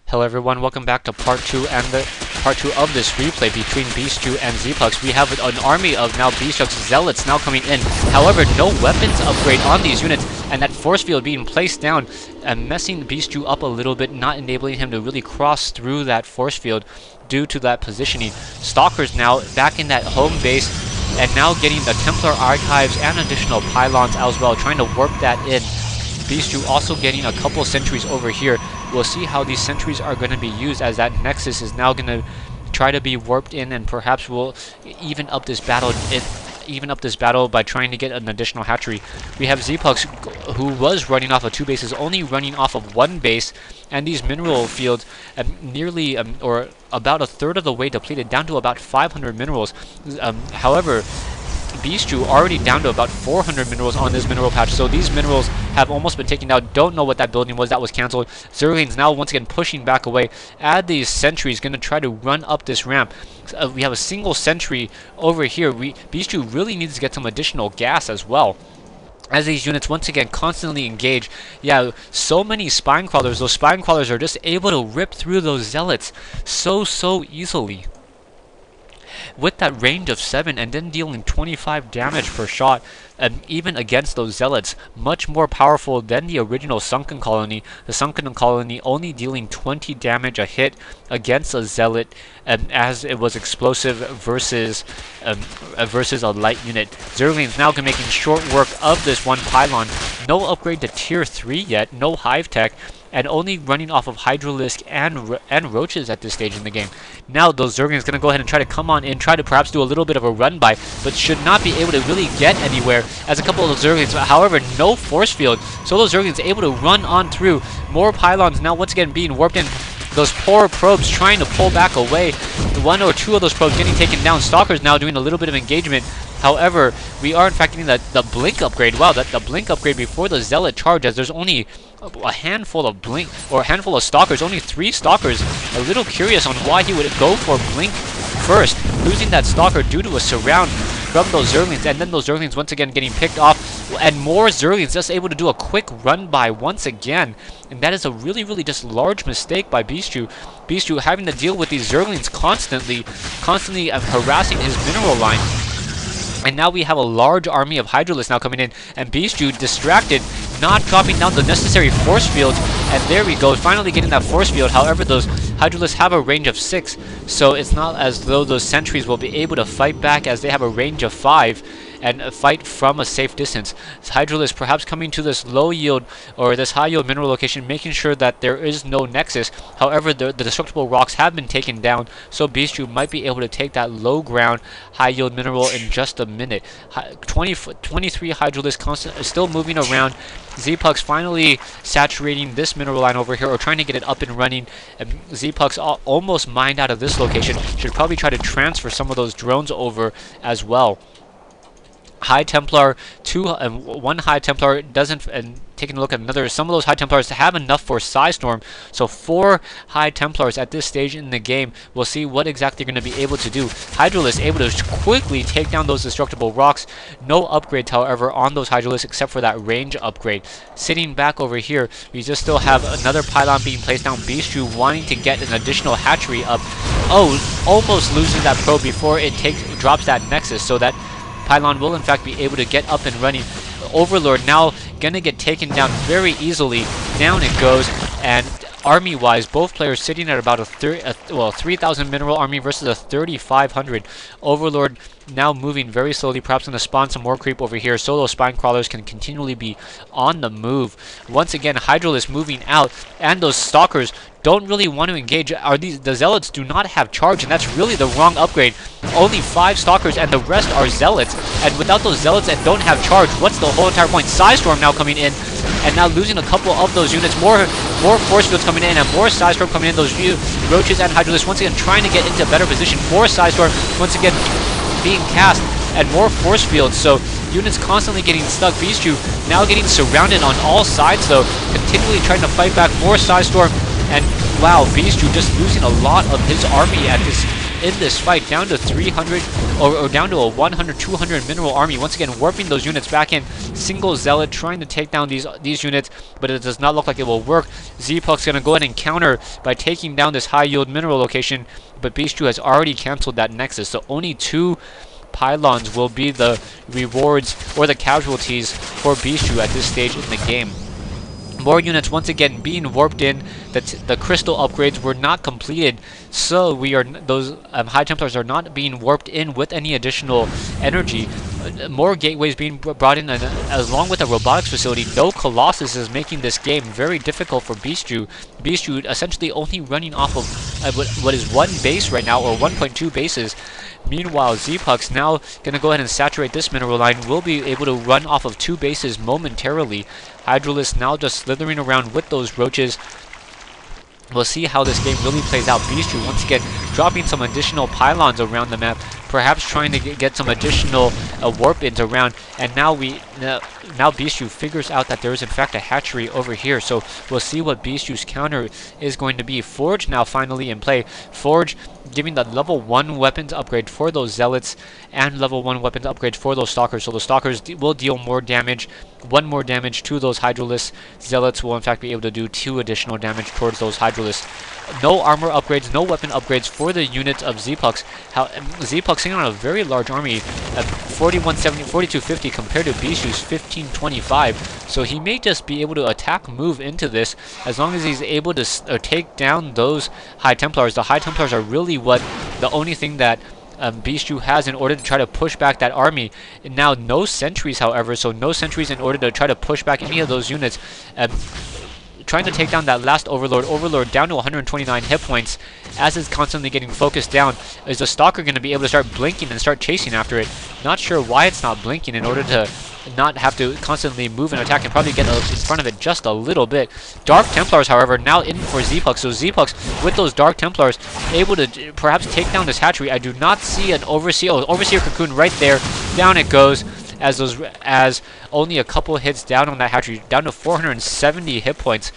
Hello everyone, welcome back to part 2 and the part 2 of this replay between Bischu and Zpux. We have an army of now Bischu's zealots now coming in. However, no weapons upgrade on these units, and that force field being placed down and messing Bischu up a little bit, not enabling him to really cross through that force field due to that positioning. Stalkers now back in that home base and now getting the Templar archives and additional pylons as well, trying to warp that in. Bischu also getting a couple sentries over here. We'll see how these sentries are going to be used, as that Nexus is now going to try to be warped in, and perhaps we'll even up this battle by trying to get an additional hatchery. We have Zpux, who was running off of 2 bases, only running off of 1 base, and these mineral fields nearly or about a third of the way depleted, down to about 500 minerals. However, Bischu already down to about 400 minerals on this mineral patch, so these minerals have almost been taken out. Don't know what that building was that was cancelled. Zerglings now once again pushing back away. Add these sentries, going to try to run up this ramp. We have a single sentry over here. Bischu really needs to get some additional gas as well, as these units once again constantly engage. Yeah, so many spine crawlers. Those spine crawlers are just able to rip through those zealots so easily, with that range of 7 and then dealing 25 damage per shot, and even against those zealots, much more powerful than the original Sunken Colony. The Sunken Colony only dealing 20 damage a hit against a zealot, as it was explosive versus a light unit. Zerglings now making short work of this one pylon. No upgrade to tier 3 yet, no hive tech, and only running off of Hydralisk and Roaches at this stage in the game. Now those Zerglings going to go ahead and try to come on in, try to perhaps do a little bit of a run by, but should not be able to really get anywhere, as a couple of those Zerglings, however, no force field, so those Zerglings able to run on through. More pylons now once again being warped in. Those poor probes trying to pull back away. 1 or 2 of those probes getting taken down. Stalkers now doing a little bit of engagement. However, we are in fact getting the blink upgrade. Wow, the blink upgrade before the zealot charge, as there's only a handful of blink, or a handful of stalkers, only 3 stalkers. A little curious on why he would go for blink first, losing that stalker due to a surround from those Zerglings, and then those Zerglings once again getting picked off, and more Zerglings just able to do a quick run by once again. And that is a really just large mistake by Bischu. Bischu having to deal with these Zerglings constantly harassing his mineral line. And now we have a large army of Hydralisks now coming in, and Bischu distracted, not dropping down the necessary force fields. And there we go, finally getting that force field. However, those Hydralisks have a range of 6, so it's not as though those sentries will be able to fight back, as they have a range of 5 and fight from a safe distance. Hydralisk perhaps coming to this low yield or this high yield mineral location, making sure that there is no nexus. However, the destructible rocks have been taken down, so Bischu might be able to take that low ground high yield mineral in just a minute. 23 Hydralisks still moving around. Zpux finally saturating this mineral line over here, or trying to get it up and running. Zpux almost mined out of this location. Should probably try to transfer some of those drones over as well. High Templar, 2 and 1 High Templar doesn't, and taking a look at another, some of those High Templars have enough for Psystorm, so 4 High Templars at this stage in the game. We'll see what exactly they're going to be able to do. Hydralisk able to quickly take down those destructible rocks. No upgrades, however, on those Hydralisks except for that range upgrade. Sitting back over here, we just still have another pylon being placed down. Bischu wanting to get an additional hatchery up. Oh, almost losing that probe before it drops that nexus, so that pylon will in fact be able to get up and running. Overlord now gonna get taken down very easily. Down it goes, and army-wise, both players sitting at about a 3,000 mineral army versus a 3,500. Overlord now moving very slowly, perhaps going to spawn some more creep over here, so those spine crawlers can continually be on the move. Once again, Hydralisk moving out, and those stalkers don't really want to engage. The zealots do not have charge, and that's really the wrong upgrade. Only 5 stalkers and the rest are zealots, and without those zealots that don't have charge, what's the whole entire point? Psystorm now coming in, and now losing a couple of those units. More force fields coming in, and more Psystorm coming in. Those Roaches and Hydralisks once again trying to get into a better position. More Psystorm once again being cast, and more force fields, so units constantly getting stuck. Bischu now getting surrounded on all sides, though, continually trying to fight back. More Psystorm, and wow, Bischu just losing a lot of his army at this in this fight, down to 300 or down to a 100, 200 mineral army. Once again, warping those units back in. Single Zealot trying to take down these units, but it does not look like it will work. Zpux gonna go ahead and counter by taking down this high yield mineral location, but Bischu has already canceled that nexus, so only 2 pylons will be the rewards or the casualties for Bischu at this stage in the game. More units once again being warped in. The crystal upgrades were not completed, so those High Templars are not being warped in with any additional energy. More gateways being brought in, and along with the robotics facility, no Colossus is making this game very difficult for Bischu. Bischu essentially only running off of what is 1 base right now, or 1.2 bases. Meanwhile, Zpux now gonna go ahead and saturate this mineral line. Will be able to run off of 2 bases momentarily. Hydralisk now just slithering around with those roaches. We'll see how this game really plays out. Bischu once again dropping some additional pylons around the map, perhaps trying to get some additional warp-ins around. And now now Bischu figures out that there is in fact a hatchery over here. So we'll see what Bischu's counter is going to be. Forge now finally in play. Forge giving the level 1 weapons upgrade for those Zealots and level 1 weapons upgrade for those Stalkers. So the Stalkers will deal more damage, 1 more damage to those Hydralisks. Zealots will in fact be able to do 2 additional damage towards those Hydralisks. No armor upgrades, no weapon upgrades for the units of Zpux. Zpux sitting on a very large army at 4170, 4250 compared to Bischu's 1525. So he may just be able to attack move into this as long as he's able to take down those High Templars. The High Templars are really the only thing that Bischu has in order to try to push back that army. And now no sentries, however, so no sentries in order to try to push back any of those units. Trying to take down that last Overlord. Overlord down to 129 hit points as it's constantly getting focused down. Is the Stalker going to be able to start blinking and start chasing after it? Not sure why it's not blinking in order to not have to constantly move and attack and probably get in front of it just a little bit. Dark Templars, however, now in for Zpux. So Zpux, with those Dark Templars, able to perhaps take down this hatchery. I do not see an Overseer. Oh, Overseer Cocoon right there. Down it goes. As only a couple hits down on that hatchery, down to 470 hit points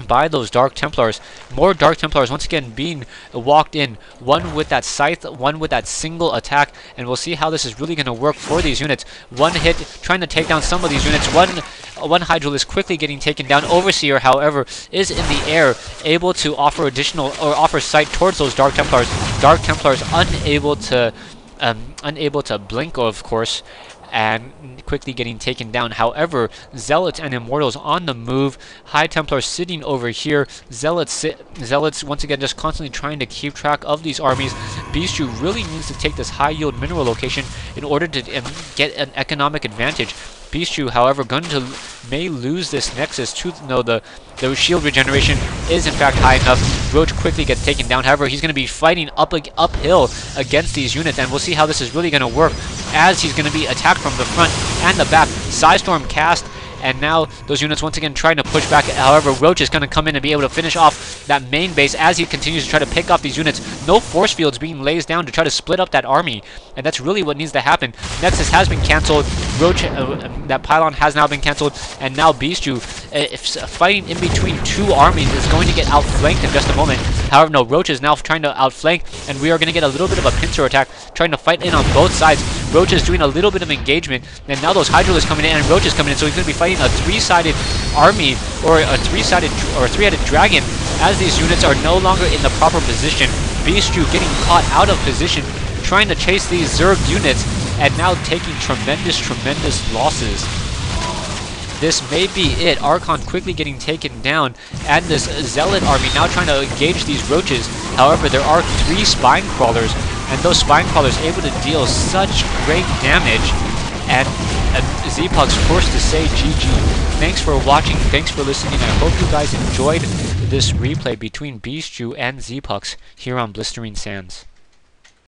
by those Dark Templars. More Dark Templars once again being walked in, one with that scythe, one with that single attack, and we'll see how this is really going to work for these units. One hit trying to take down some of these units. One Hydralisk quickly getting taken down. Overseer, however, is in the air, able to offer additional or offer sight towards those Dark Templars. Dark Templars unable to blink, of course, and quickly getting taken down. However, Zealots and Immortals on the move. High Templars sitting over here. Zealots once again just constantly trying to keep track of these armies. Bischu really needs to take this high yield mineral location in order to get an economic advantage. Bischu, however, may lose this nexus to the shield regeneration is in fact high enough. Roach quickly gets taken down. However, he's going to be fighting uphill against these units, and we'll see how this is really going to work as he's going to be attacked from the front and the back. Psystorm cast, and now those units once again trying to push back. However, Roach is going to come in and be able to finish off that main base as he continues to try to pick off these units. No force fields being laid down to try to split up that army, and that's really what needs to happen. Nexus has been cancelled. Roach, that pylon has now been cancelled, and now Bischu, fighting in between 2 armies, is going to get outflanked in just a moment. However, no, Roach is now trying to outflank, and we are going to get a little bit of a pincer attack, trying to fight in on both sides. Roach is doing a little bit of engagement, and now those Hydralisks coming in, and Roach is coming in, so he's going to be fighting a 3-sided army, or a 3-sided or 3-headed dragon, as these units are no longer in the proper position. Bischu getting caught out of position, trying to chase these Zerg units, and now taking tremendous losses. This may be it. Archon quickly getting taken down, and this Zealot army now trying to engage these roaches. However, there are 3 spine crawlers, and those spine crawlers able to deal such great damage, and Zpux forced to say GG. Thanks for watching, thanks for listening. I hope you guys enjoyed this replay between Bischu and Zpux here on Blistering Sands.